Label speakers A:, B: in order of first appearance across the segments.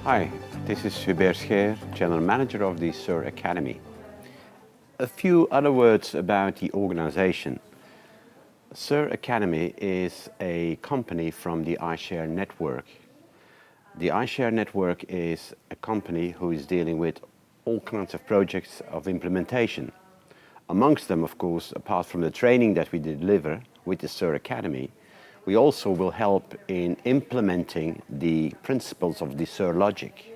A: Hi, this is Hubert Scheer, General Manager of the SiR Academy. A few other words about the organization. SiR Academy is a company from the iShare network. The iShare network is a company who is dealing with all kinds of projects of implementation. Amongst them, of course, apart from the training that we deliver with the SiR Academy, we also will help in implementing the principles of the SiR logic.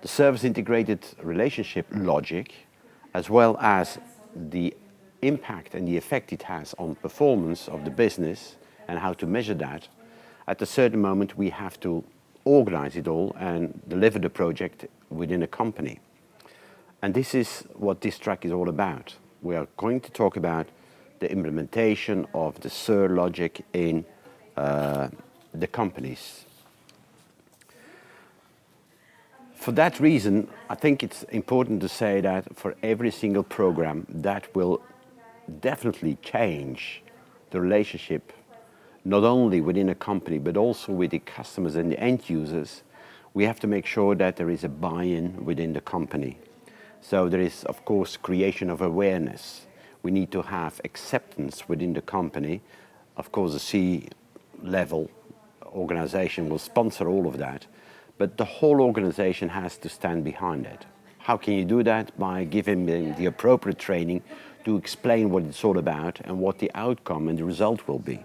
A: The service integrated relationship logic, as well as the impact and the effect it has on performance of the business and how to measure that. At a certain moment, we have to organize it all and deliver the project within a company. And this is what this track is all about. We are going to talk about the implementation of the SiR logic in the companies. For that reason, I think it's important to say that for every single program that will definitely change the relationship, not only within a company, but also with the customers and the end users, we have to make sure that there is a buy-in within the company. So there is, of course, creation of awareness. We need to have acceptance within the company. Of course, the C-level organization will sponsor all of that, but the whole organization has to stand behind it. How can you do that? By giving them the appropriate training to explain what it's all about and what the outcome and the result will be.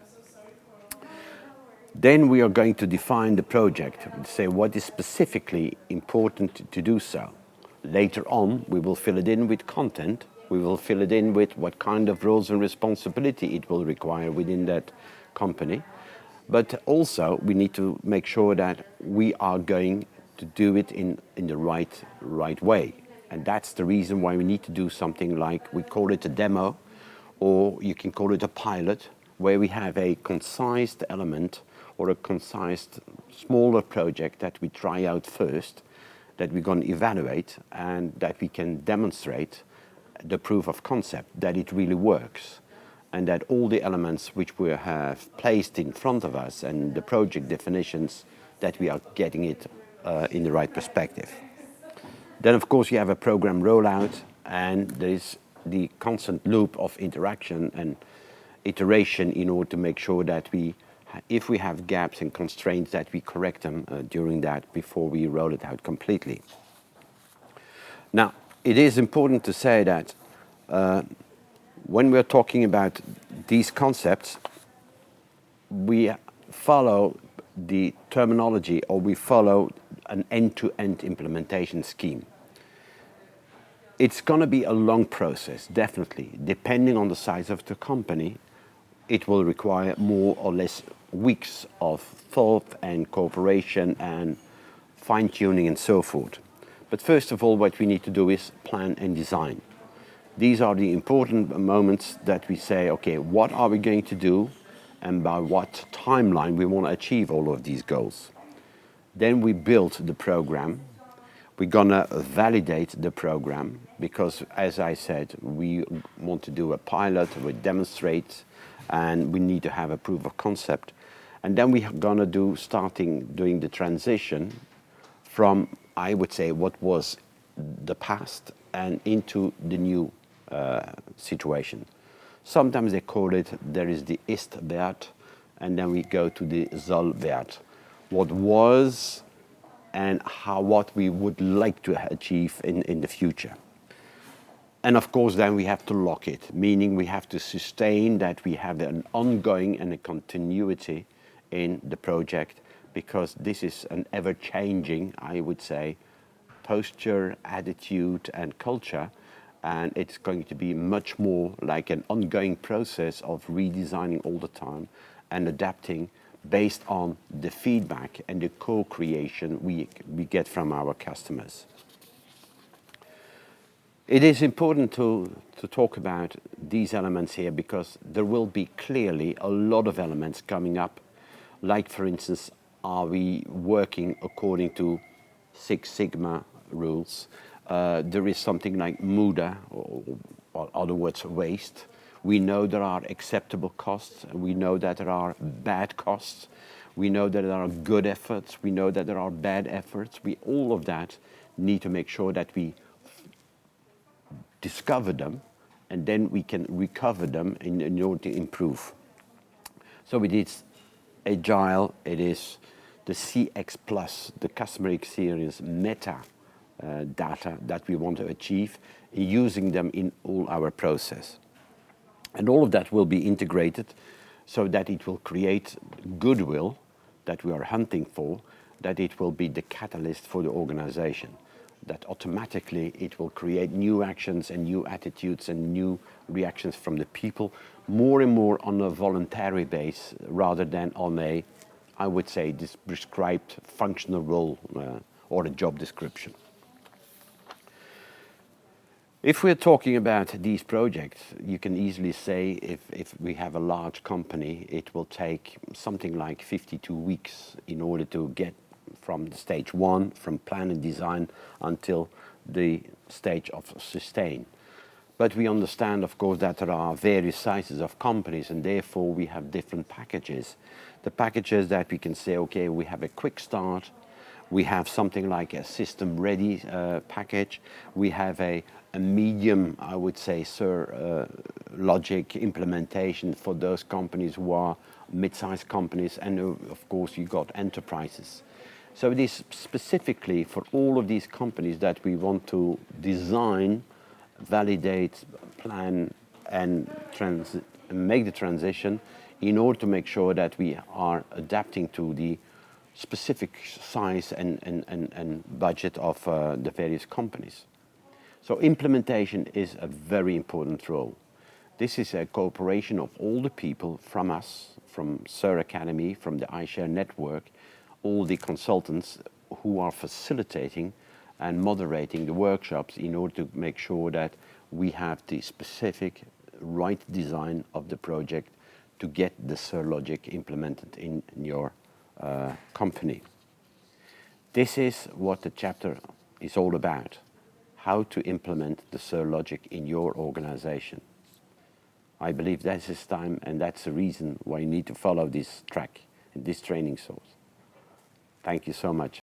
A: Then we are going to define the project, say what is specifically important to do so. Later on, we will fill it in with content. We will fill it in with what kind of roles and responsibility it will require within that company. But also, we need to make sure that we are going to do it in the right way. And that's the reason why we need to do something like, we call it a demo, or you can call it a pilot, where we have a concise element or a concise smaller project that we try out first, that we're going to evaluate, and that we can demonstrate the proof of concept, that it really works, and that all the elements which we have placed in front of us and the project definitions, that we are getting it in the right perspective. Then, of course, you have a program rollout, and there is the constant loop of interaction and iteration in order to make sure that if we have gaps and constraints, that we correct them during that before we roll it out completely. Now, it is important to say that when we're talking about these concepts, we follow the terminology, or we follow an end-to-end implementation scheme. It's going to be a long process, definitely. Depending on the size of the company, it will require more or less weeks of thought and cooperation and fine-tuning and so forth. But first of all, what we need to do is plan and design. These are the important moments that we say, okay, what are we going to do and by what timeline we want to achieve all of these goals. Then we build the program. We're going to validate the program because, as I said, we want to do a pilot, we demonstrate, and we need to have a proof of concept. And then we're going to starting doing the transition from, I would say, what was the past and into the new situation. Sometimes they call it, there is the Ist-Wert, and then we go to the Soll-Wert. What was and what we would like to achieve in the future. And of course, then we have to lock it, meaning we have to sustain that we have an ongoing and a continuity in the project, because this is an ever-changing, I would say, posture, attitude, and culture. And it's going to be much more like an ongoing process of redesigning all the time and adapting based on the feedback and the co-creation we get from our customers. It is important to talk about these elements here, because there will be clearly a lot of elements coming up, like, for instance, are we working according to Six Sigma rules? There is something like MUDA, or other words, waste. We know there are acceptable costs, and we know that there are bad costs. We know that there are good efforts. We know that there are bad efforts. All of that need to make sure that we discover them, and then we can recover them in order to improve. So it is agile, it is the CX plus, the customer experience meta data that we want to achieve, using them in all our process. And all of that will be integrated so that it will create goodwill that we are hunting for, that it will be the catalyst for the organization, that automatically it will create new actions and new attitudes and new reactions from the people, more and more on a voluntary base rather than on a, I would say, this prescribed functional role or a job description. If we're talking about these projects, you can easily say if we have a large company, it will take something like 52 weeks in order to get from the stage one, from plan and design, until the stage of sustain. But we understand, of course, that there are various sizes of companies, and therefore we have different packages. The packages that we can say, okay, we have a quick start, we have something like a system-ready package, we have a medium, I would say, SiR logic implementation for those companies who are mid-sized companies, and of course you got enterprises. So it is specifically for all of these companies that we want to design, validate, plan, and make the transition in order to make sure that we are adapting to the specific size and budget of the various companies. So implementation is a very important role. This is a cooperation of all the people from us, from SiR Academy, from the iShare network, all the consultants who are facilitating and moderating the workshops in order to make sure that we have the specific right design of the project to get the SiR logic implemented in your company. This is what the chapter is all about, how to implement the SiR logic in your organization. I believe that's this time, and that's the reason why you need to follow this track, this training source. Thank you so much.